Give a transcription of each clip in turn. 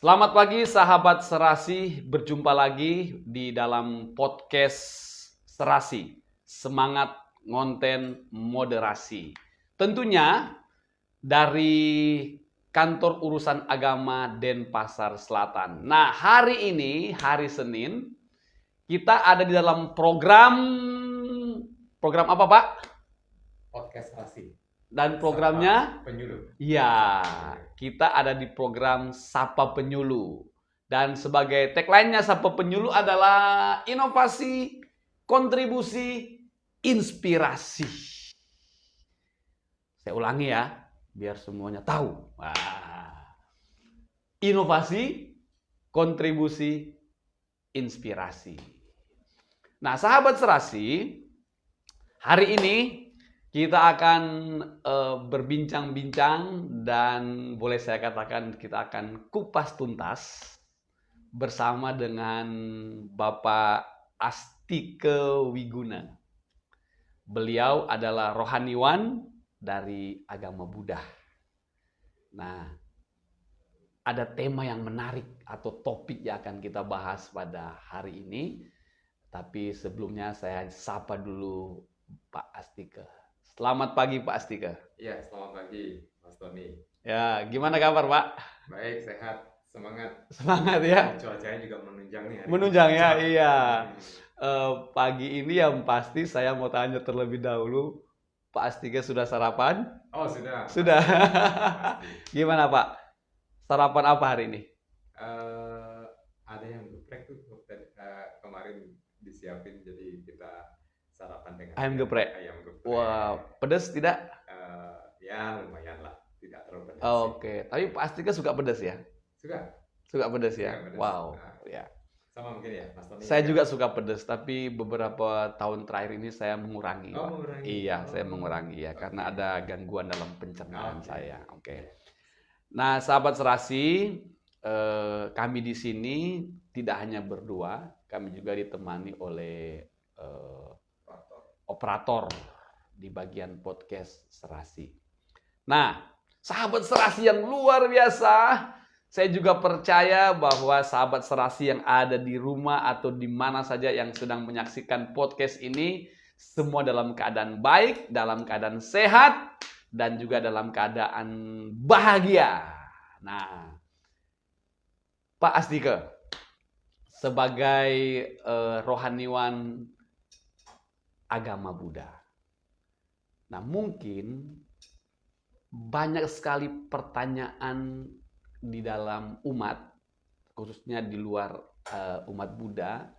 Selamat pagi sahabat Serasi, berjumpa lagi di dalam podcast Serasi, semangat ngonten moderasi. Tentunya dari Kantor Urusan Agama Denpasar Selatan. Nah, hari ini, hari Senin, kita ada di dalam program apa, Pak? Podcast Serasi. Dan programnya? Sapa Penyuluh. Ya, kita ada di program Sapa Penyuluh. Dan sebagai tagline-nya Sapa Penyuluh adalah inovasi, kontribusi, inspirasi. Saya ulangi ya, biar semuanya tahu. Inovasi, kontribusi, inspirasi. Nah, sahabat Serasi, hari ini kita akan berbincang-bincang dan boleh saya katakan kita akan kupas tuntas bersama dengan Bapak Astike Wiguna. Beliau adalah rohaniwan dari agama Buddha. Nah, ada tema yang menarik atau topik yang akan kita bahas pada hari ini. Tapi sebelumnya saya sapa dulu Pak Astike. Selamat pagi Pak Astike. Ya, selamat pagi Mas Tony. Ya, gimana kabar Pak? Baik, sehat, semangat. Semangat ya. Cuacanya juga menunjang nih. Menunjang ya, iya. Pagi ini yang pasti saya mau tanya terlebih dahulu, Pak Astike sudah sarapan? Oh, sudah. Sudah. Pasti. Gimana Pak? Sarapan apa hari ini? Ada yang geprek tuh kemarin disiapin, jadi kita sarapan dengan Ayam geprek. Ayam geprek. Wah, pedas tidak? Ya lumayan lah, tidak terlalu pedas. Oke, tapi Pak Astike suka pedas ya? Suka pedas ya? Suka pedas. Wow, ya. Sama mungkin ya, Mas Tony. Saya juga suka pedas, tapi beberapa tahun terakhir ini saya mengurangi. Oh, mengurangi. Iya, saya mengurangi ya, karena ada gangguan dalam pencernaan Oke. saya. Oke. Nah, sahabat Serasi, kami di sini tidak hanya berdua, kami juga ditemani oleh operator di bagian podcast Serasi. Nah, sahabat Serasi yang luar biasa, saya juga percaya bahwa sahabat Serasi yang ada di rumah atau di mana saja yang sedang menyaksikan podcast ini, semua dalam keadaan baik, dalam keadaan sehat, dan juga dalam keadaan bahagia. Nah, Pak Astike, sebagai rohaniwan agama Buddha, nah mungkin banyak sekali pertanyaan di dalam umat, khususnya di luar umat Buddha,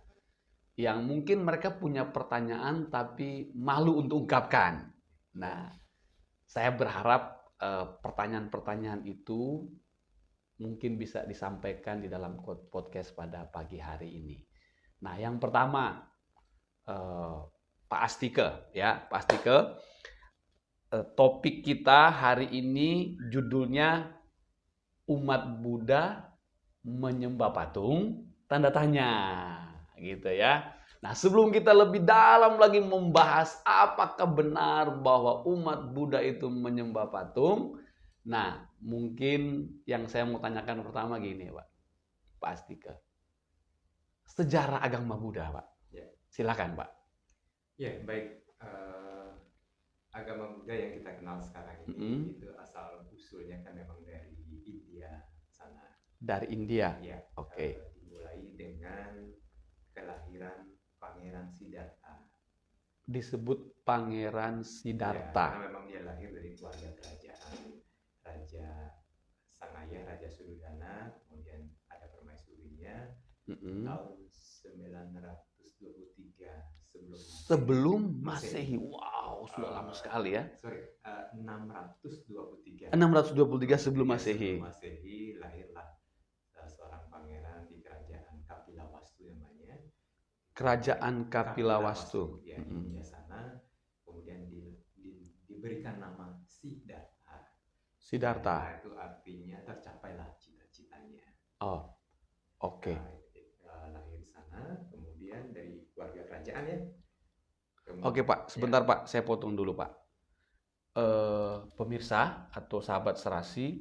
yang mungkin mereka punya pertanyaan tapi malu untuk ungkapkan. Nah, saya berharap pertanyaan-pertanyaan itu mungkin bisa disampaikan di dalam podcast pada pagi hari ini. Nah, yang pertama, Pak Astike, ya, Pak Astike, topik kita hari ini judulnya umat Buddha menyembah patung, tanda tanya, gitu ya. Nah, sebelum kita lebih dalam lagi membahas apakah benar bahwa umat Buddha itu menyembah patung, nah, mungkin yang saya mau tanyakan pertama gini, Pak Astike. Sejarah agama Buddha, Pak. Ya. Silakan, Pak. Ya, baik. Agama Buddha yang kita kenal sekarang ini itu asal usulnya kan memang dari India sana. Dari India? Ya. Oke. Dimulai dengan kelahiran Pangeran Siddhartha. Disebut Pangeran Ya, Siddhartha. karena memang dia lahir dari keluarga kerajaan. Raja sang ayah, Raja Suddhodana, kemudian ada permaisurinya. Tahun 923 sebelum Masehi. Wow, sudah lama sekali ya. 623. 623 sebelum Masehi. Sebelum Masehi lahirlah seorang pangeran di kerajaan Kapilawastu namanya. Kerajaan Kapilawastu. Ya, di India sana. Kemudian diberikan nama Siddhartha. Siddhartha. Nah, itu artinya tercapailah cita-citanya. Oh, oke. Lahir di sana, kemudian dari keluarga kerajaan ya. Oke Pak, sebentar ya. Pak, saya potong dulu Pak. Pemirsa atau sahabat Serasi,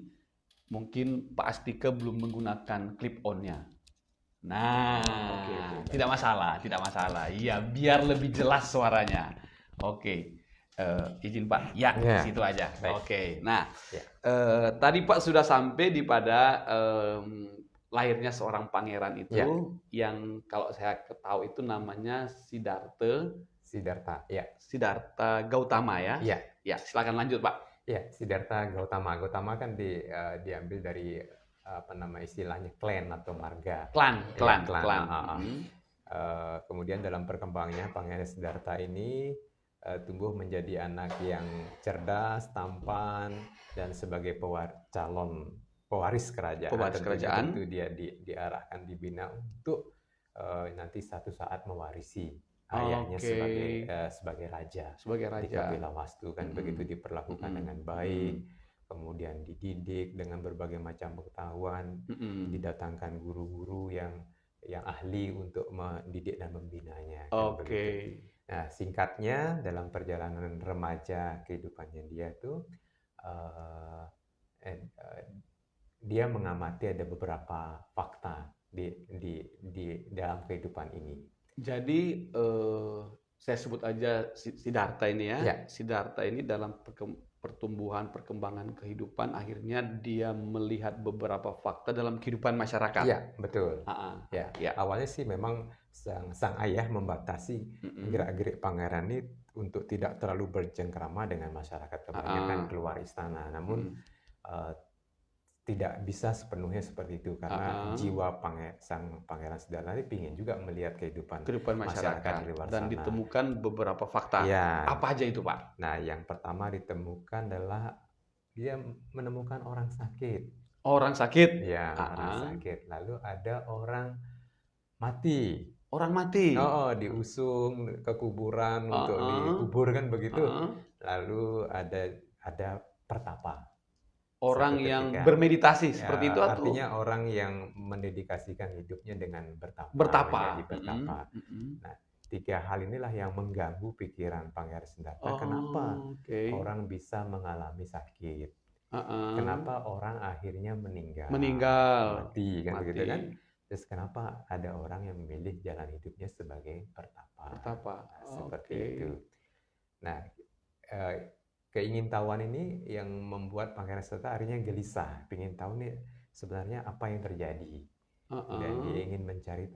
mungkin Pak Astika belum menggunakan clip on-nya. Nah, Oke. tidak masalah, tidak masalah. Iya, biar lebih jelas suaranya. Oke. Izin Pak, ya, Ya, situ aja. baik. Oke. Nah, Ya. tadi Pak sudah sampai di pada lahirnya seorang pangeran itu Ya. yang kalau saya tahu itu namanya Siddhartha Siddhartha Gautama ya. ya Ya, silakan lanjut Pak. ya Siddhartha Gautama kan diambil dari istilahnya klan atau marga. Klan. Hmm. Kemudian dalam perkembangannya Pangeran Siddhartha ini tumbuh menjadi anak yang cerdas, tampan, dan sebagai calon pewaris kerajaan. Tentu dia diarahkan, dibina untuk nanti satu saat mewarisi ayahnya sebagai raja. Di Kapilavastu kan begitu diperlakukan dengan baik, kemudian dididik dengan berbagai macam pengetahuan, didatangkan guru-guru yang ahli untuk mendidik dan membinanya. Nah, singkatnya dalam perjalanan remaja kehidupannya dia tuh dia mengamati ada beberapa fakta di dalam kehidupan ini. Jadi saya sebut aja Siddhartha ini ya. Ya. Siddhartha ini dalam perkembangan kehidupan akhirnya dia melihat beberapa fakta dalam kehidupan masyarakat. Iya, betul. Ya. Awalnya sih memang sang ayah membatasi gerak-gerik pangeran ini untuk tidak terlalu bercengkrama dengan masyarakat, kebanyakan keluar istana. Namun tidak bisa sepenuhnya seperti itu karena jiwa sang pangeran Siddhartha ini ingin juga melihat kehidupan masyarakat di luar dan sana. ditemukan beberapa fakta. Ya. Apa aja itu Pak? Nah, yang pertama ditemukan adalah dia menemukan orang sakit. Orang sakit? Ya, orang sakit. Lalu ada orang mati. Orang mati? Diusung ke kuburan untuk dikubur kan begitu. Lalu ada pertapa. Orang yang bermeditasi seperti itu atau? Artinya orang yang mendedikasikan hidupnya dengan bertapa. Bertapa. Menjadi bertapa. Nah, tiga hal inilah yang mengganggu pikiran Pangeran Siddhartha. Kenapa orang bisa mengalami sakit? Kenapa orang akhirnya meninggal? Mati kan begitu kan? Terus kenapa ada orang yang memilih jalan hidupnya sebagai bertapa? Nah, seperti itu. Nah, keingintahuan ini yang membuat Pangeran Siddhartha akhirnya gelisah, ingin tahu nih sebenarnya apa yang terjadi. Dan dia ingin mencari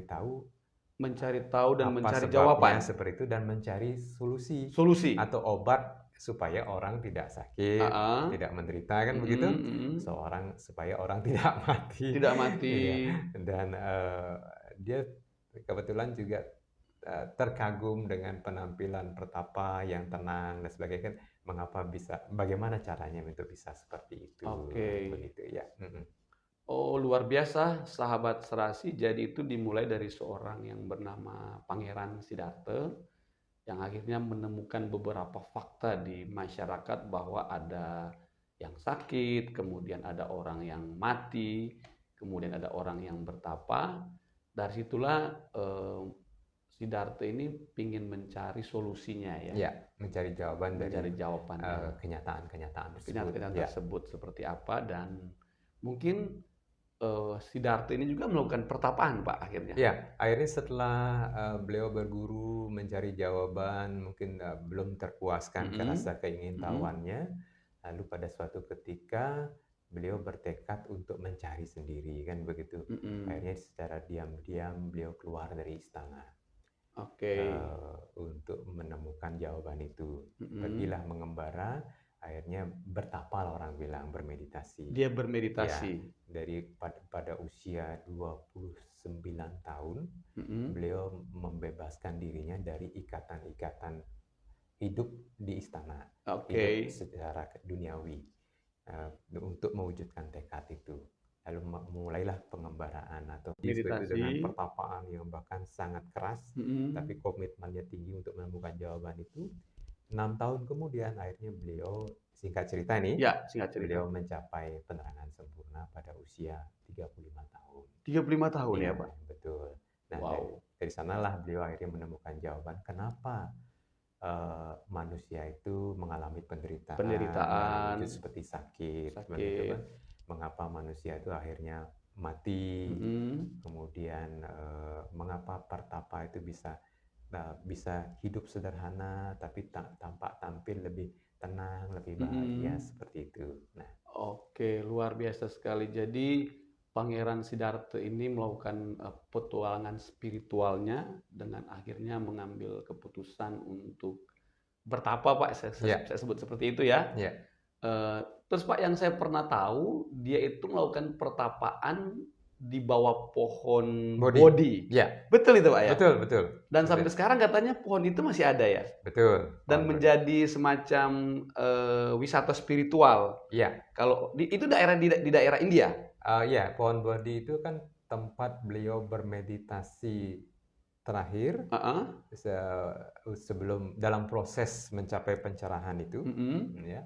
tahu dan mencari jawaban seperti itu, dan mencari solusi atau obat supaya orang tidak sakit, tidak menderita kan begitu, supaya orang tidak mati. Dan dia kebetulan juga terkagum dengan penampilan pertapa yang tenang dan sebagainya. Bagaimana caranya untuk bisa seperti itu? Begitu ya. Oh, luar biasa sahabat serasi. Jadi itu dimulai dari seorang yang bernama Pangeran Siddhartha yang akhirnya menemukan beberapa fakta di masyarakat bahwa ada yang sakit, kemudian ada orang yang mati, kemudian ada orang yang bertapa. Dari situlah Siddhartha ini ingin mencari solusinya ya. Ya, mencari jawaban dari kenyataan-kenyataan tersebut. Tersebut seperti apa, dan mungkin Siddhartha ini juga melakukan pertapaan Pak akhirnya. Ya, akhirnya setelah beliau berguru mencari jawaban, mungkin belum terpuaskan rasa keingintahuannya. Lalu pada suatu ketika beliau bertekad untuk mencari sendiri kan begitu. Akhirnya secara diam-diam beliau keluar dari istana. Untuk menemukan jawaban itu. Pergilah mengembara, akhirnya bertapa, orang bilang bermeditasi. Dia bermeditasi. Ya, pada usia 29 tahun, beliau membebaskan dirinya dari ikatan-ikatan hidup di istana. Hidup secara duniawi. Untuk mewujudkan tekad itu. Lalu mulailah pengembaraan atau meditasi dengan pertapaan yang bahkan sangat keras, tapi komitmennya tinggi untuk menemukan jawaban itu. 6 tahun kemudian akhirnya beliau, singkat cerita nih, beliau mencapai penerangan sempurna pada usia 35 tahun. 35 tahun ya Pak? Betul. Nah, dari sanalah beliau akhirnya menemukan jawaban kenapa manusia itu mengalami penderitaan seperti sakit. mengapa manusia itu akhirnya mati, Mm-mm. kemudian mengapa pertapa itu bisa hidup sederhana tapi tampak tampil lebih tenang, lebih bahagia Mm-mm. seperti itu. Nah, Oke, luar biasa sekali. Jadi Pangeran Siddhartha ini melakukan petualangan spiritualnya dengan akhirnya mengambil keputusan untuk bertapa, Pak. ya, Saya sebut seperti itu ya. ya, Terus Pak, yang saya pernah tahu, dia itu melakukan pertapaan di bawah pohon Bodhi. Bodhi. Ya, Betul itu Pak ya? betul, betul, Dan sampai betul, sekarang katanya pohon itu masih ada ya? betul. Dan Pohon Bodhi. menjadi semacam wisata spiritual. Ya, Itu daerah di daerah India. ya, pohon Bodhi itu kan tempat beliau bermeditasi terakhir Heeh. sebelum dalam proses mencapai pencerahan itu, Mm-mm. ya.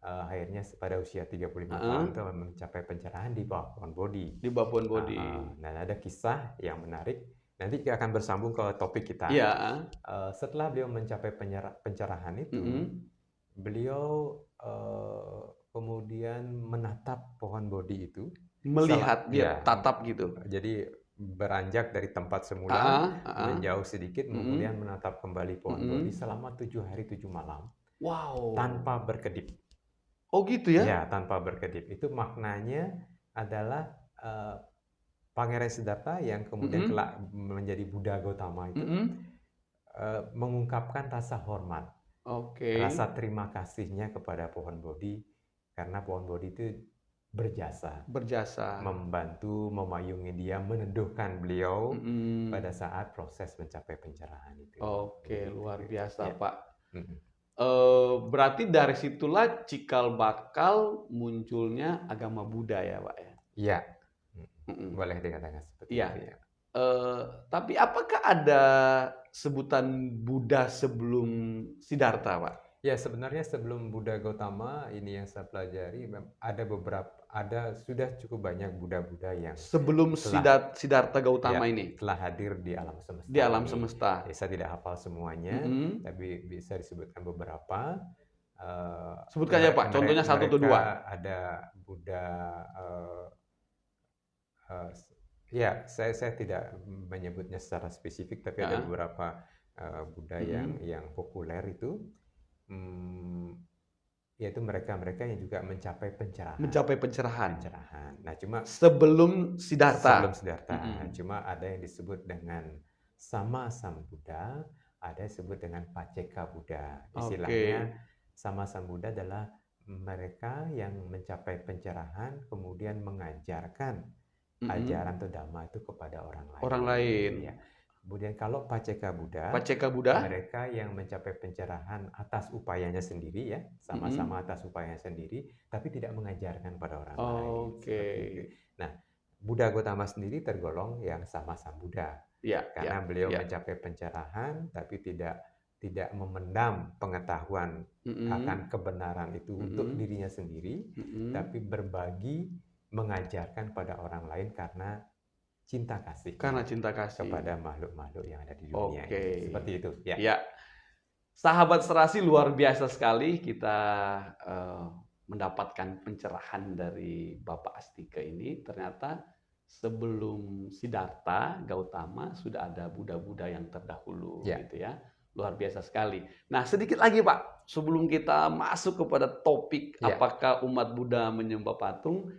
Akhirnya pada usia 35 Heeh. tahun itu mencapai pencerahan di bawah pohon Bodhi. Di bawah pohon Bodhi. Dan ada kisah yang menarik. Nanti kita akan bersambung ke topik kita. Iya. Setelah beliau mencapai pencerahan itu, Mm-mm. beliau kemudian menatap pohon Bodhi itu. Melihat dia ya, tatap gitu. Jadi beranjak dari tempat semula, menjauh sedikit, kemudian menatap kembali pohon Bodhi selama 7 hari 7 malam. Wow. Tanpa berkedip. Oh gitu ya? Ya, tanpa berkedip. Itu maknanya adalah Pangeran Siddhartha yang kemudian kelak menjadi Buddha Gautama itu mengungkapkan rasa hormat, rasa terima kasihnya kepada pohon Bodhi, karena pohon Bodhi itu berjasa, membantu, memayungi dia, meneduhkan beliau pada saat proses mencapai pencerahan itu. Oke, luar biasa ya. Pak. Berarti dari situlah cikal bakal munculnya agama Buddha ya Pak ya? Iya, boleh dikatakan seperti itu ya. Tapi apakah ada sebutan Buddha sebelum Siddhartha Pak? Ya, sebenarnya sebelum Buddha Gautama, ini yang saya pelajari, ada sudah cukup banyak Buddha-Buddha yang sebelum Siddhartha Gautama ini telah hadir di alam semesta. Di alam semesta. Saya tidak hafal semuanya, tapi bisa disebutkan beberapa. Sebutkan ya Pak, contohnya 1 atau 2. Ada Buddha, ya saya tidak menyebutnya secara spesifik, tapi ada beberapa Buddha yang populer itu. Yaitu mereka yang juga mencapai pencerahan. Nah, cuma sebelum Siddhartha. Cuma ada yang disebut dengan Sama Sambuddha, ada yang disebut dengan Paceka Buddha. Istilahnya Sama Sambuddha adalah mereka yang mencapai pencerahan kemudian mengajarkan ajaran atau dhamma itu kepada orang lain. Ya. Kemudian kalau Paceka Buddha, mereka yang mencapai pencerahan atas upayanya sendiri ya, sama-sama atas upayanya sendiri, tapi tidak mengajarkan pada orang lain. Nah, Buddha Gautama sendiri tergolong yang Sama Sambuddha, karena beliau mencapai pencerahan, tapi tidak memendam pengetahuan akan kebenaran itu untuk dirinya sendiri, tapi berbagi, mengajarkan pada orang lain karena cinta kasih kepada makhluk-makhluk yang ada di dunia ini. Seperti itu ya. Sahabat Serasi, luar biasa sekali kita mendapatkan pencerahan dari Bapak Astika ini. Ternyata sebelum Siddhartha Gautama sudah ada Buddha-Buddha yang terdahulu gitu ya. Luar biasa sekali. Nah, sedikit lagi Pak, sebelum kita masuk kepada topik apakah umat Buddha menyembah patung,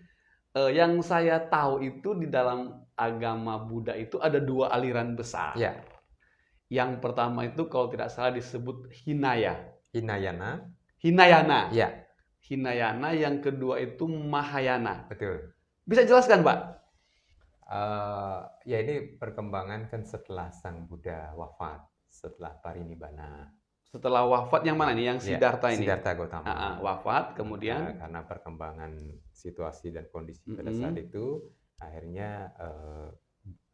yang saya tahu itu di dalam agama Buddha itu ada 2 aliran besar. Yang pertama itu kalau tidak salah disebut Hinayana. Ya. Hinayana. Yang kedua itu Mahayana. Betul. Bisa jelaskan Pak? Ya, ini perkembangan kan setelah Sang Buddha wafat, setelah parinibbana. Setelah wafat yang mana nih? Yang Siddhartha ini? Siddhartha Gautama. Wafat, kemudian? Karena perkembangan situasi dan kondisi pada saat itu, akhirnya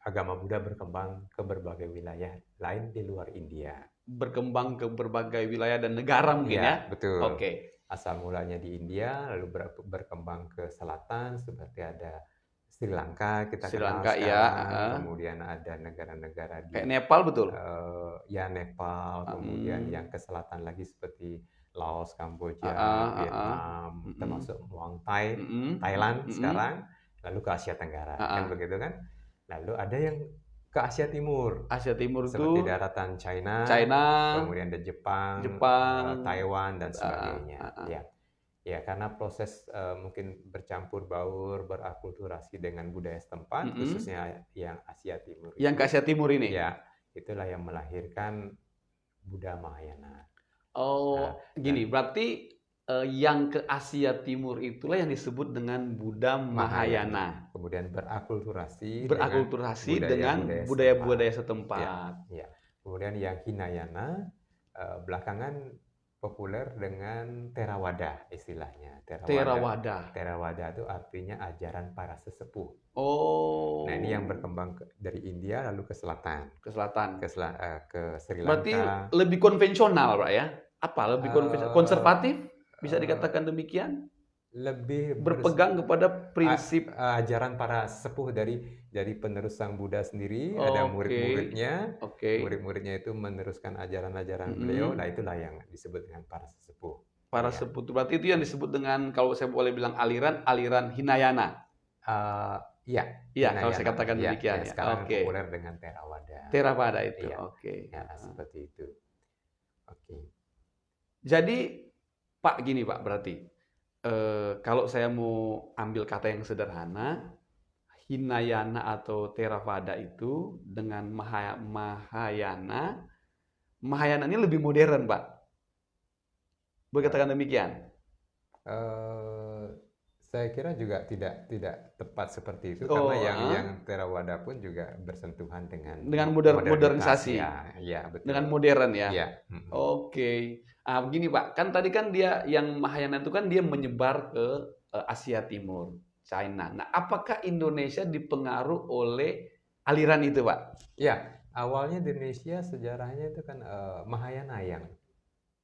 agama Buddha berkembang ke berbagai wilayah lain di luar India. Berkembang ke berbagai wilayah dan negara mungkin ya? Betul. Asal mulanya di India, lalu berkembang ke selatan, seperti ada Sri Lanka, kemudian ada negara-negara di kayak Nepal, betul? Ya, Nepal, kemudian yang ke selatan lagi seperti Laos, Kamboja, Vietnam, Mm-mm. termasuk Muang Thai, Mm-mm. Thailand Mm-mm. sekarang, lalu ke Asia Tenggara, kan begitu kan? Lalu ada yang ke Asia Timur, Asia Timur seperti tuh daratan China, China, kemudian ada Jepang, Jepang, Taiwan dan uh, uh, sebagainya. uh, uh. Ya, ya karena proses mungkin bercampur baur, berakulturasi dengan budaya setempat, Mm-mm. khususnya yang Asia Timur Yang ke itu, Asia Timur ini. ya itulah yang melahirkan Buddha Mahayana. Oh, Nah, gini, berarti yang ke Asia Timur itulah yang disebut dengan Buddha Mahayana. Kemudian berakulturasi Berakulturasi dengan budaya-budaya budaya-budaya setempat. Ya, setempat. ya. Kemudian yang Hinayana belakangan populer dengan Theravada istilahnya. Theravada. Theravada itu artinya ajaran para sesepuh. Oh. Nah, ini yang berkembang dari India lalu ke selatan. Ke selatan. Ke Sri Lanka. Berarti lebih konvensional, Pak ya? Apa? Lebih konservatif? Bisa dikatakan demikian? Lebih berpegang kepada prinsip ajaran para sepuh dari penerus Sang Buddha sendiri, ada murid-muridnya. Murid-muridnya itu meneruskan ajaran-ajaran beliau. Nah, itulah yang disebut dengan para sesepuh. Para sepuh. Berarti itu yang disebut dengan, kalau saya boleh bilang, aliran Hinayana. Iya, kalau saya katakan demikian. Ya, sekarang populer dengan Theravada. Theravada itu. Ya, Oke. ya, seperti itu. Oke. Jadi, Pak, gini Pak, berarti kalau saya mau ambil kata yang sederhana, Hinayana atau Theravada itu dengan Mahayana ini lebih modern, Pak. Boleh katakan demikian? Saya kira juga tidak tepat seperti itu, karena yang Theravada pun juga bersentuhan dengan modernisasi. Ya, betul. Dengan modern ya. Ya. Oke. Begini Pak, kan tadi kan dia yang Mahayana itu kan dia menyebar ke Asia Timur, China. Nah, apakah Indonesia dipengaruhi oleh aliran itu, Pak? Ya, awalnya di Indonesia sejarahnya itu kan Mahayana yang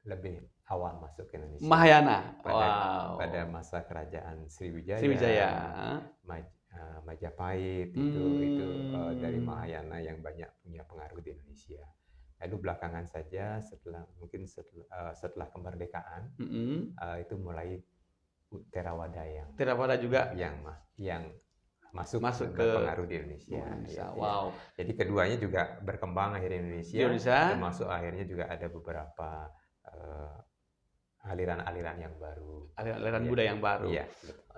lebih awal masuk ke Indonesia. Mahayana. Pada masa kerajaan Sriwijaya. Majapahit itu dari Mahayana yang banyak punya pengaruh di Indonesia. Lalu belakangan saja setelah kemerdekaan itu mulai Theravada juga yang masuk ke pengaruh di Indonesia. Wow. Jadi keduanya juga berkembang akhirnya di Indonesia. Termasuk akhirnya juga ada beberapa aliran-aliran yang baru. Aliran Buddha yang baru. Iya.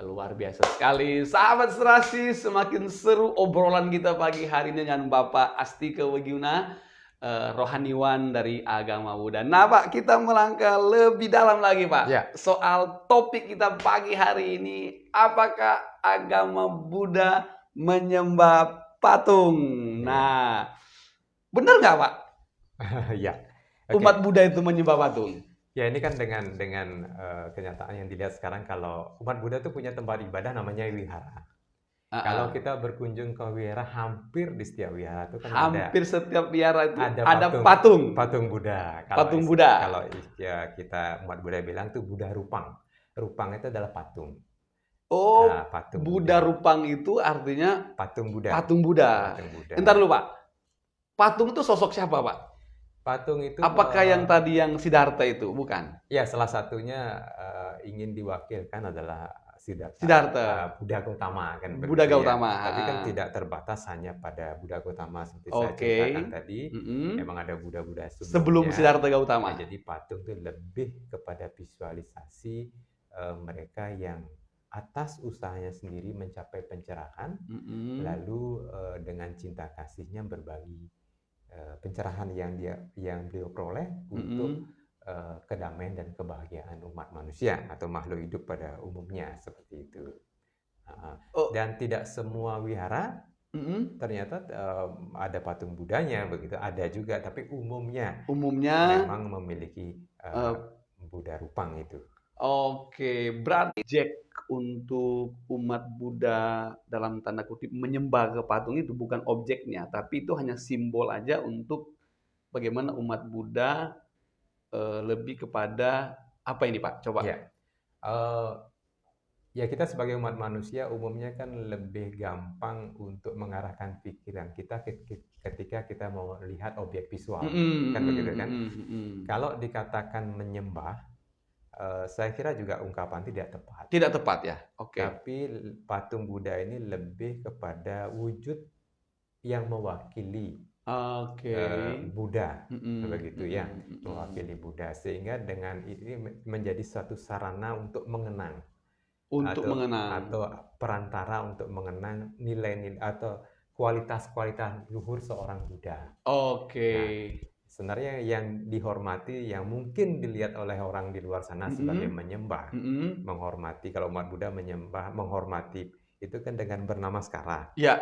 Luar biasa sekali. Sahabat Serasi, semakin seru obrolan kita pagi hari ini dengan Bapak Astika Weguna, rohaniwan dari agama Buddha. Nah Pak, kita melangkah lebih dalam lagi Pak. Ya. Soal topik kita pagi hari ini, apakah agama Buddha menyembah patung? Nah, benar nggak Pak? Ya. Umat Buddha itu menyembah patung? Ya, ini kan dengan kenyataan yang dilihat sekarang, kalau umat Buddha itu punya tempat ibadah namanya wihara. Kalau kita berkunjung ke wihara, hampir di setiap wihara itu kan setiap wihara itu ada patung Buddha. Patung Buddha. Kalau kita umat Buddha bilang itu Buddha Rupang. Rupang itu adalah patung. Patung Buddha Rupang itu artinya patung Buddha. Patung Buddha. Entar dulu Pak. Patung itu sosok siapa Pak? Patung itu apakah yang tadi yang Siddhartha itu? Bukan? Ya, salah satunya ingin diwakilkan adalah Siddhartha. Buddha Gautama kan. Buddha Gautama. Tapi kan tidak terbatas hanya pada Buddha Gautama seperti saya ceritakan tadi. Memang ada Buddha-Buddha sebelum Siddhartha Gautama. Ya, jadi patung itu lebih kepada visualisasi mereka yang atas usahanya sendiri mencapai pencerahan, lalu dengan cinta kasihnya berbagi pencerahan yang beliau peroleh untuk kedamaian dan kebahagiaan umat manusia atau makhluk hidup pada umumnya, seperti itu. Dan tidak semua wihara ternyata ada patung Buddhanya begitu, ada juga, tapi umumnya memang memiliki Buddha Rupang itu. Oke, berarti untuk umat Buddha dalam tanda kutip menyembah ke patung itu bukan objeknya, tapi itu hanya simbol aja untuk bagaimana umat Buddha lebih kepada apa ini Pak? Coba. Ya, kita sebagai umat manusia umumnya kan lebih gampang untuk mengarahkan pikiran kita ketika kita mau melihat objek visual, kan begitu kan? Kalau dikatakan menyembah, saya kira juga ungkapan tidak tepat. Tidak tepat ya. Oke. Tapi patung Buddha ini lebih kepada wujud yang mewakili Oke. Buddha, Mm-mm, begitu ya, mm-mm, mewakili Buddha. Sehingga dengan ini menjadi suatu sarana untuk mengenang Untuk atau mengenang. perantara untuk mengenang nilai-nilai atau kualitas-kualitas luhur seorang Buddha. Oke. Sebenarnya yang dihormati, yang mungkin dilihat oleh orang di luar sana sebagai menyembah, Mm-mm. menghormati. Kalau umat Buddha menyembah, menghormati itu kan dengan bernamaskara. Ya.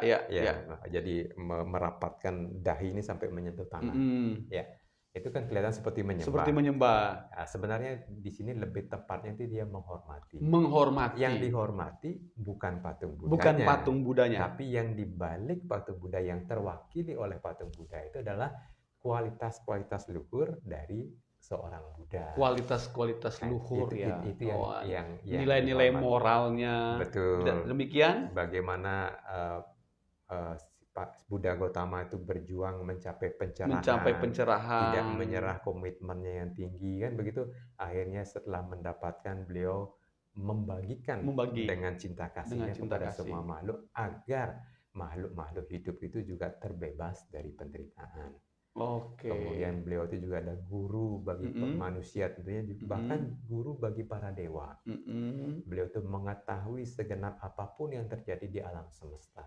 Jadi merapatkan dahi ini sampai menyentuh tanah. Mm-mm. Ya, itu kan kelihatan seperti menyembah. Seperti menyembah. Nah, sebenarnya di sini lebih tepatnya itu dia menghormati. Menghormati. Yang dihormati bukan patung Buddhanya, Bukan patung Budanya. tapi yang dibalik patung Buddha yang terwakili oleh patung Buddha itu adalah kualitas-kualitas luhur dari seorang Buddha. Kualitas-kualitas luhur ya. Itu yang nilai-nilai dihormati. moralnya. Betul. Demikian. Bagaimana Buddha Gautama itu berjuang mencapai pencerahan, tidak menyerah komitmennya yang tinggi kan begitu. Akhirnya setelah mendapatkan, beliau membagi dengan cinta kasihnya kepada semua makhluk agar makhluk-makhluk hidup itu juga terbebas dari penderitaan. Oke. Kemudian beliau itu juga ada guru bagi manusia tentunya, bahkan guru bagi para dewa. Beliau itu mengetahui segenap apapun yang terjadi di alam semesta.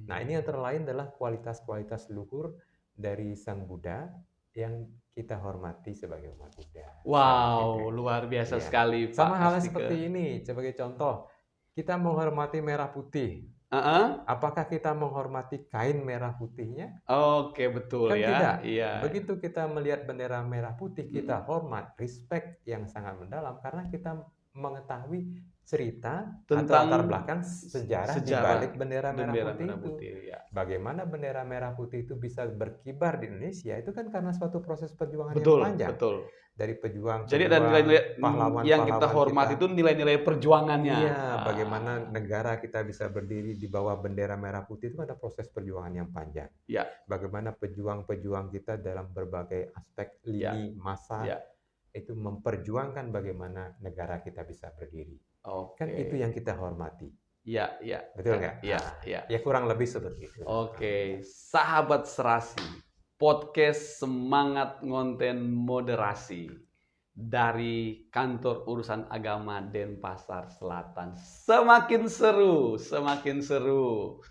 Nah, ini antara lain adalah kualitas-kualitas luhur dari Sang Buddha yang kita hormati sebagai umat Buddha. Wow, luar biasa sekali, Pak. Sama halnya seperti ini, sebagai contoh, kita menghormati merah putih. Apakah kita menghormati kain merah putihnya? Oke, betul kan ya. Tidak. Iya. Begitu kita melihat bendera merah putih, kita hormat, respect yang sangat mendalam karena kita mengetahui cerita tentang atau latar belakang sejarah di balik bendera merah putih itu. Ya. Bagaimana bendera merah putih itu bisa berkibar di Indonesia itu kan karena suatu proses perjuangan yang panjang. Betul. Dari pejuang, jadi ada nilai-nilai yang kita hormati itu nilai-nilai perjuangannya. Iya, bagaimana negara kita bisa berdiri di bawah bendera merah putih itu ada proses perjuangan yang panjang. Ya. Bagaimana pejuang-pejuang kita dalam berbagai aspek lini masa itu memperjuangkan bagaimana negara kita bisa berdiri. Kan itu yang kita hormati. Iya. Betul nggak? Iya. Ya kurang lebih seperti itu. Oke, sahabat serasi. Podcast Semangat Ngonten Moderasi dari Kantor Urusan Agama Denpasar Selatan. Semakin seru.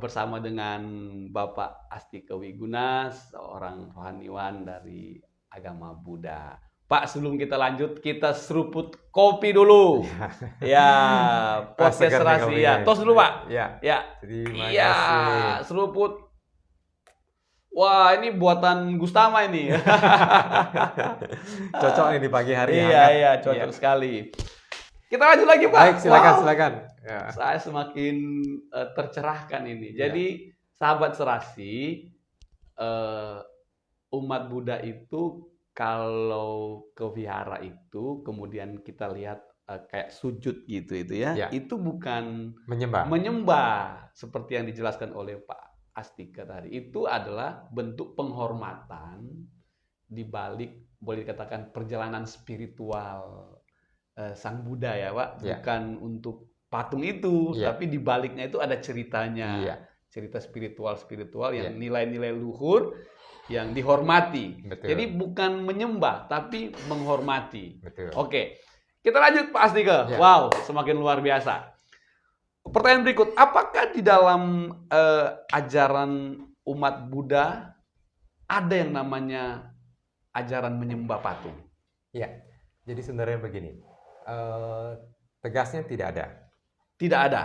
Bersama dengan Bapak Astika Wiguna, seorang rohaniwan dari agama Buddha. Pak, sebelum kita lanjut, kita seruput kopi dulu. Ya, podcast serasi ya. Tos dulu, Pak. Ya. Terima kasih. Seruput. Wah, ini buatan Gustama ini. Cocok nih di pagi hari. Iya, cocok sekali. Kita lanjut lagi, Pak. Baik, silakan. Ya. Saya semakin tercerahkan ini. Jadi, sahabat serasi, umat Buddha itu kalau ke vihara itu, kemudian kita lihat kayak sujud gitu itu ya. Itu bukan menyembah seperti yang dijelaskan oleh Pak Astika tadi. Itu adalah bentuk penghormatan di balik boleh dikatakan perjalanan spiritual Sang Buddha ya, Pak. Bukan untuk patung itu, tapi di baliknya itu ada ceritanya. Cerita spiritual yang nilai-nilai luhur yang dihormati. Betul. Jadi bukan menyembah tapi menghormati. Betul. Oke. Kita lanjut Pak Astika. Wow, semakin luar biasa. Pertanyaan berikut, apakah di dalam ajaran umat Buddha ada yang namanya ajaran menyembah patung? Ya, jadi sebenarnya begini, tegasnya tidak ada. Tidak ada.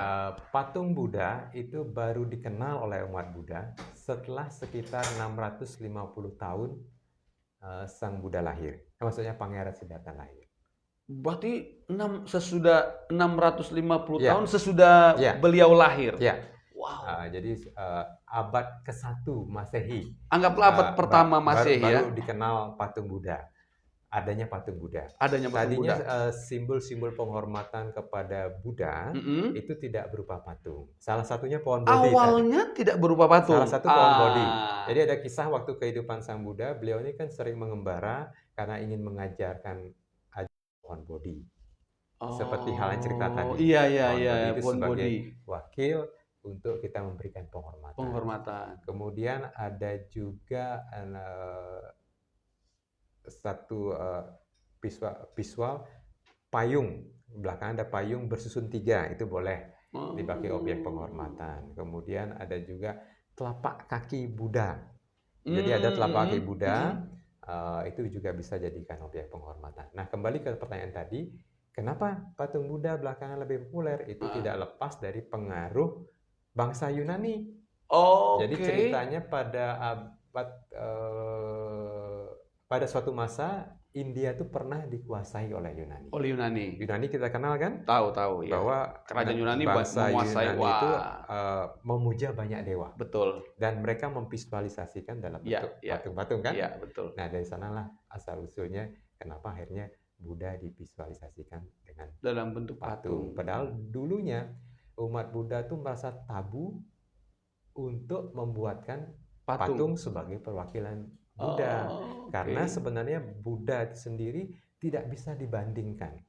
Patung Buddha itu baru dikenal oleh umat Buddha setelah sekitar 650 tahun Sang Buddha lahir. Maksudnya Pangeran Siddhartha lahir. Berarti sesudah 650 tahun sesudah beliau lahir. Ya. Wow. Jadi abad ke-1 Masehi. Anggaplah abad pertama Masehi baru dikenal patung Buddha. Adanya patung Buddha. Tadinya simbol-simbol penghormatan kepada Buddha itu tidak berupa patung. Salah satunya pohon bodhi. Awalnya tidak berupa patung. Salah satu pohon bodhi. Jadi ada kisah waktu kehidupan Sang Buddha, beliau ini kan sering mengembara karena ingin mengajarkan pohon Bodhi. Seperti hal yang cerita tadi. Iya, Pohon Bodhi itu pohon sebagai Bodhi. wakil untuk kita memberikan penghormatan. Penghormatan. Kemudian ada juga satu visual payung. Belakang ada payung bersusun 3, itu boleh dipakai objek penghormatan. Kemudian ada juga telapak kaki Buddha. Jadi ada telapak kaki Buddha, itu juga bisa jadikan objek penghormatan. Nah, kembali ke pertanyaan tadi, kenapa patung Buddha belakangan lebih populer? Itu tidak lepas dari pengaruh bangsa Yunani. Jadi ceritanya pada suatu masa India itu pernah dikuasai oleh Yunani. Oleh Yunani. Yunani kita kenal kan? Tahu ya. Bahwa kerajaan Yunani bangsa menguasai Yunani itu memuja banyak dewa. Betul. Dan mereka memvisualisasikan dalam bentuk patung-patung kan? Iya, betul. Nah, dari sanalah asal usulnya kenapa akhirnya Buddha divisualisasikan dengan dalam bentuk patung. Padahal dulunya umat Buddha itu merasa tabu untuk membuatkan patung sebagai perwakilan Buddha. Karena sebenarnya Buddha itu sendiri tidak bisa dibandingkan.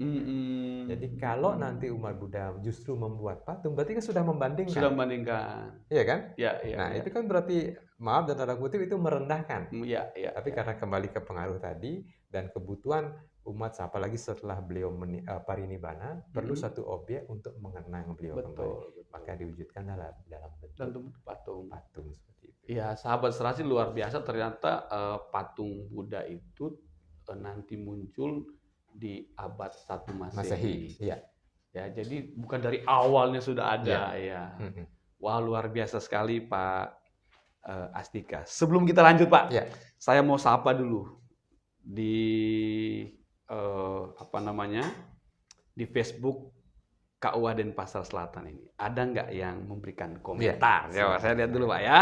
Jadi kalau nanti umat Buddha justru membuat patung, berarti kan sudah membandingkan. Sudah membandingkan. Iya kan? Iya. Nah, itu kan berarti, maaf dan tanda kutip, itu merendahkan. Iya. Tapi karena kembali ke pengaruh tadi dan kebutuhan umat, apalagi setelah beliau parinibbana, perlu satu objek untuk mengenang beliau kembali. Maka diwujudkan dalam bentuk patung. Patung seperti itu. Ya, sahabat serasi, luar biasa ternyata patung Buddha itu nanti muncul di abad 1 Masehi. Iya. Ya, jadi bukan dari awalnya sudah ada ya. Wah, luar biasa sekali Pak Astika. Sebelum kita lanjut Pak, saya mau sapa dulu di di Facebook KUA Denpasar Selatan ini. Ada nggak yang memberikan komentar? Ya, saya lihat dulu Pak ya.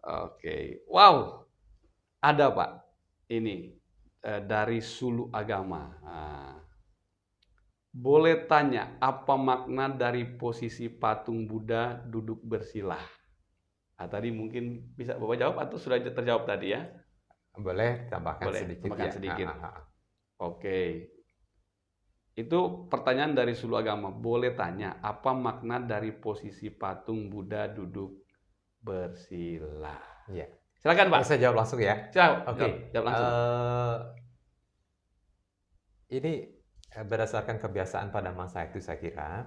Oke. Wow. Ada Pak. Ini dari Sulu Agama. Boleh tanya apa makna dari posisi patung Buddha duduk bersila? Tadi mungkin bisa Bapak jawab atau sudah terjawab tadi ya? Boleh tambahkan sedikit. Oke. Itu pertanyaan dari Sulu Agama. Boleh tanya apa makna dari posisi patung Buddha duduk bersila? Iya. Silakan Pak. Saya jawab langsung ya. Jawab langsung. Ini berdasarkan kebiasaan pada masa itu, saya kira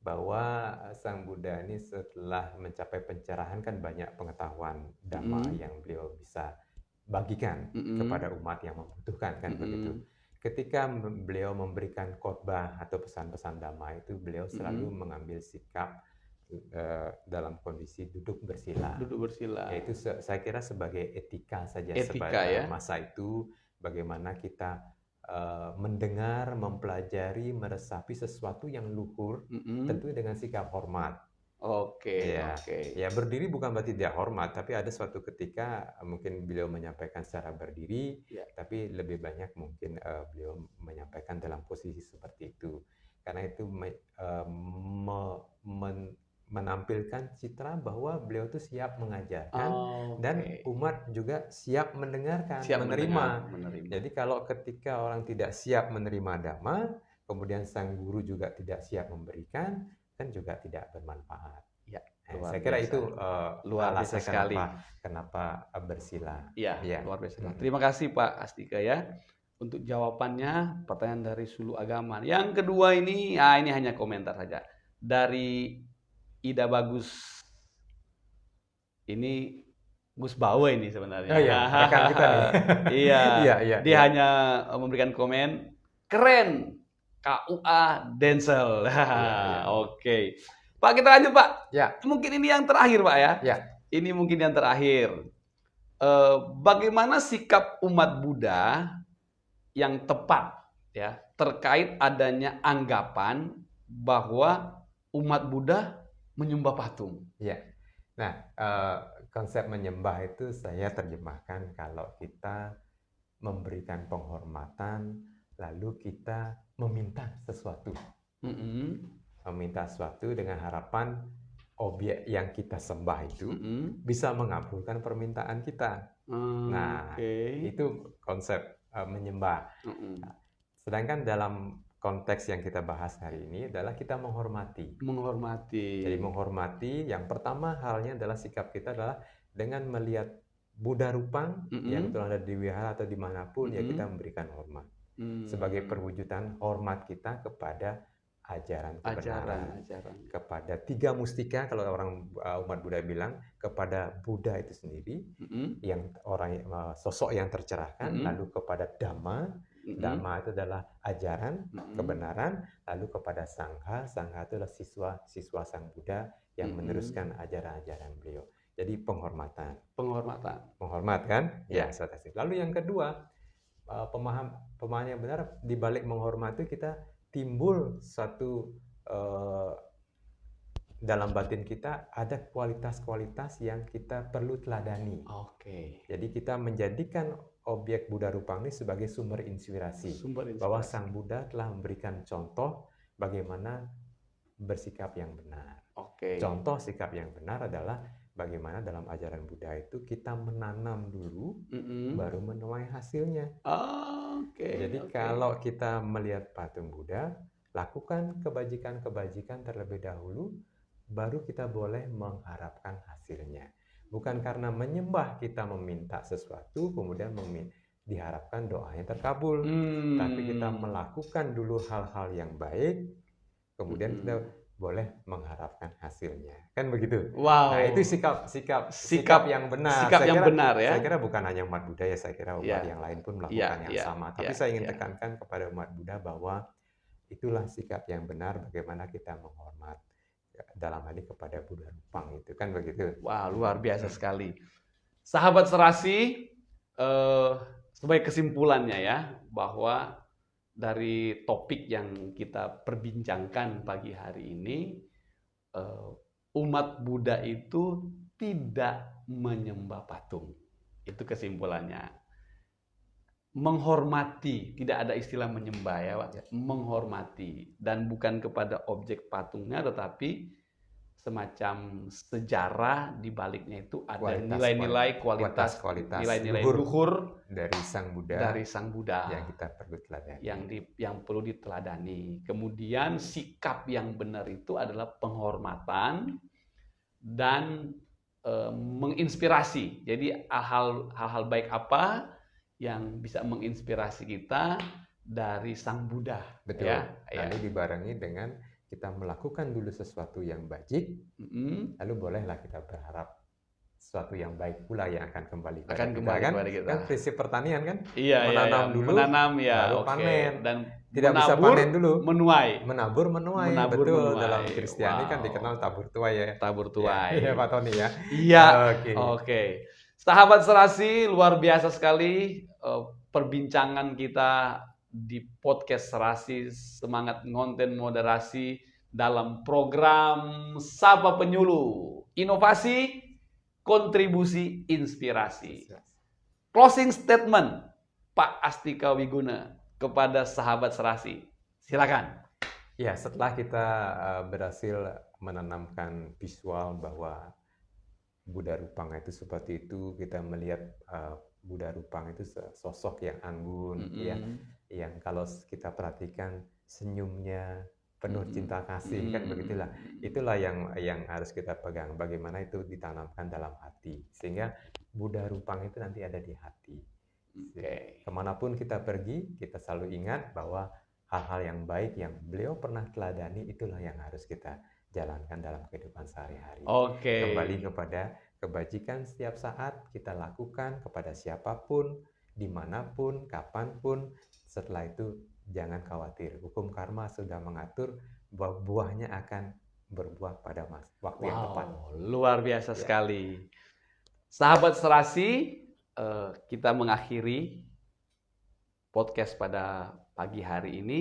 bahwa Sang Buddha ini setelah mencapai pencerahan kan banyak pengetahuan Dhamma yang beliau bisa bagikan kepada umat yang membutuhkan kan begitu. Ketika beliau memberikan khotbah atau pesan-pesan Dhamma itu, beliau selalu mengambil sikap dalam kondisi duduk bersila. Yaitu saya kira sebagai etika saja pada masa itu, bagaimana kita mendengar, mempelajari, meresapi sesuatu yang luhur, tentu dengan sikap hormat. Ya, berdiri bukan berarti dia hormat, tapi ada suatu ketika mungkin beliau menyampaikan secara berdiri, tapi lebih banyak mungkin beliau menyampaikan dalam posisi seperti itu. Karena itu menampilkan citra bahwa beliau itu siap mengajarkan dan umat juga siap mendengarkan, menerima. Jadi kalau ketika orang tidak siap menerima Dhamma, kemudian sang guru juga tidak siap memberikan, kan juga tidak bermanfaat. Saya kira itu luar biasa sekali. Kenapa bersila. Luar biasa. Terima kasih Pak Astika ya untuk jawabannya pertanyaan dari Sulu Agama. Yang kedua ini hanya komentar saja dari Ida Bagus. Ini Gus Bawe ini sebenarnya. Rekan kita nih. Dia hanya memberikan komen keren KUA Densel. Oke. Pak, kita lanjut Pak. Mungkin ini yang terakhir Pak ya. Ini mungkin yang terakhir. Bagaimana sikap umat Buddha yang tepat ya terkait adanya anggapan bahwa umat Buddha menyembah patung? Nah, konsep menyembah itu saya terjemahkan kalau kita memberikan penghormatan, lalu kita meminta sesuatu. Meminta sesuatu dengan harapan objek yang kita sembah itu bisa mengabulkan permintaan kita. Itu konsep menyembah. Sedangkan dalam konteks yang kita bahas hari ini adalah kita menghormati. Menghormati. Jadi menghormati, yang pertama halnya adalah sikap kita adalah dengan melihat Buddha Rupang yang itu ada di wihara atau dimanapun, ya kita memberikan hormat. Sebagai perwujudan hormat kita kepada ajaran kebenaran, kepada tiga mustika, kalau orang umat Buddha bilang, kepada Buddha itu sendiri, yang sosok yang tercerahkan, lalu kepada Dhamma. Dhamma itu adalah ajaran kebenaran, lalu kepada Sangha. Sangha itu adalah siswa Sang Buddha yang meneruskan ajaran-ajaran beliau. Jadi penghormatan. Menghormat kan? Ya, lalu yang kedua, pemahaman yang benar di balik menghormati kita timbul satu dalam batin kita ada kualitas-kualitas yang kita perlu teladani. Jadi kita menjadikan objek Buddha Rupang ini sebagai sumber inspirasi. Bahwa Sang Buddha telah memberikan contoh bagaimana bersikap yang benar. Contoh sikap yang benar adalah bagaimana dalam ajaran Buddha itu kita menanam dulu, baru menuai hasilnya. Jadi kalau kita melihat patung Buddha, lakukan kebajikan-kebajikan terlebih dahulu, baru kita boleh mengharapkan hasilnya. Bukan karena menyembah kita meminta sesuatu, kemudian diharapkan doanya terkabul. Tapi kita melakukan dulu hal-hal yang baik, kemudian kita boleh mengharapkan hasilnya, kan begitu. Nah itu sikap yang benar. Saya kira bukan hanya umat Buddha ya, saya kira umat yang lain pun melakukan yang sama. Tapi saya ingin tekankan kepada umat Buddha bahwa itulah sikap yang benar, bagaimana kita menghormat dalam hal ini kepada Buddha Rupang itu, kan begitu. Wah, luar biasa sekali. Sahabat Serasi, sebagai kesimpulannya ya, bahwa dari topik yang kita perbincangkan pagi hari ini, umat Buddha itu tidak menyembah patung. Itu kesimpulannya. Menghormati, tidak ada istilah menyembah ya, Pak. Menghormati, dan bukan kepada objek patungnya, tetapi semacam sejarah di baliknya itu ada nilai-nilai kualitas, nilai-nilai luhur dari Sang Buddha yang kita perlu teladani. Yang perlu diteladani. Kemudian sikap yang benar itu adalah penghormatan dan menginspirasi. Jadi hal-hal baik apa yang bisa menginspirasi kita dari Sang Buddha. Betul. Lalu dibarengi dengan kita melakukan dulu sesuatu yang bajik, lalu bolehlah kita berharap sesuatu yang baik pula yang akan kembali kepada kita. Kan prinsip pertanian kan? Menanam dulu, baru panen. Dan tidak bisa panen dulu, menabur menuai. Betul, dalam Kristiani kan dikenal tabur tuai ya. Tabur tuai. Iya Pak Tony ya. Iya. Oke. Sahabat Serasi, luar biasa sekali perbincangan kita di podcast Serasi, semangat konten moderasi dalam program Sapa Penyuluh, inovasi, kontribusi, inspirasi. Closing statement Pak Astika Wiguna kepada sahabat Serasi, silakan. Ya, setelah kita berhasil menanamkan visual bahwa Buddha Rupang itu seperti itu, kita melihat Buddha Rupang itu sosok yang anggun, yang kalau kita perhatikan senyumnya penuh cinta kasih, kan begitulah. Itulah yang harus kita pegang. Bagaimana itu ditanamkan dalam hati, sehingga Buddha Rupang itu nanti ada di hati. Kemanapun kita pergi, kita selalu ingat bahwa hal-hal yang baik yang beliau pernah teladani itulah yang harus kita jalankan dalam kehidupan sehari-hari. Kembali kepada kebajikan setiap saat kita lakukan kepada siapapun, dimanapun, kapanpun. Setelah itu jangan khawatir, hukum karma sudah mengatur bahwa buahnya akan berbuah pada waktu yang tepat. Luar biasa sekali. Sahabat Serasi, kita mengakhiri podcast pada pagi hari ini.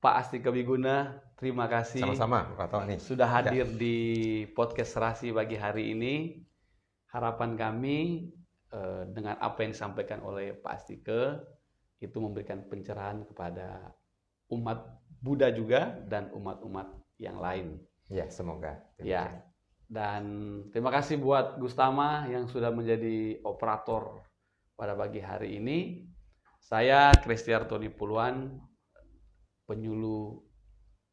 Pak Astika Wiguna, terima kasih. Sama-sama, Pak Tony. Sudah hadir di podcast Serasi pagi hari ini. Harapan kami dengan apa yang disampaikan oleh Pak Astika itu memberikan pencerahan kepada umat Buddha juga dan umat-umat yang lain. Ya, semoga. Ya. Dan terima kasih buat Gustama yang sudah menjadi operator pada pagi hari ini. Saya Kristiartoni Puluhan, penyuluh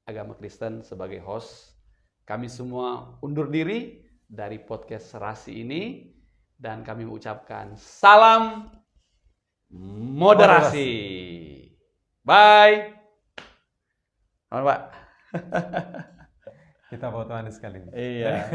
agama Kristen sebagai host. Kami semua undur diri dari podcast Serasi ini dan kami mengucapkan salam moderasi. Bye. Selamat, Pak. Kita fotoan sekali. Iya.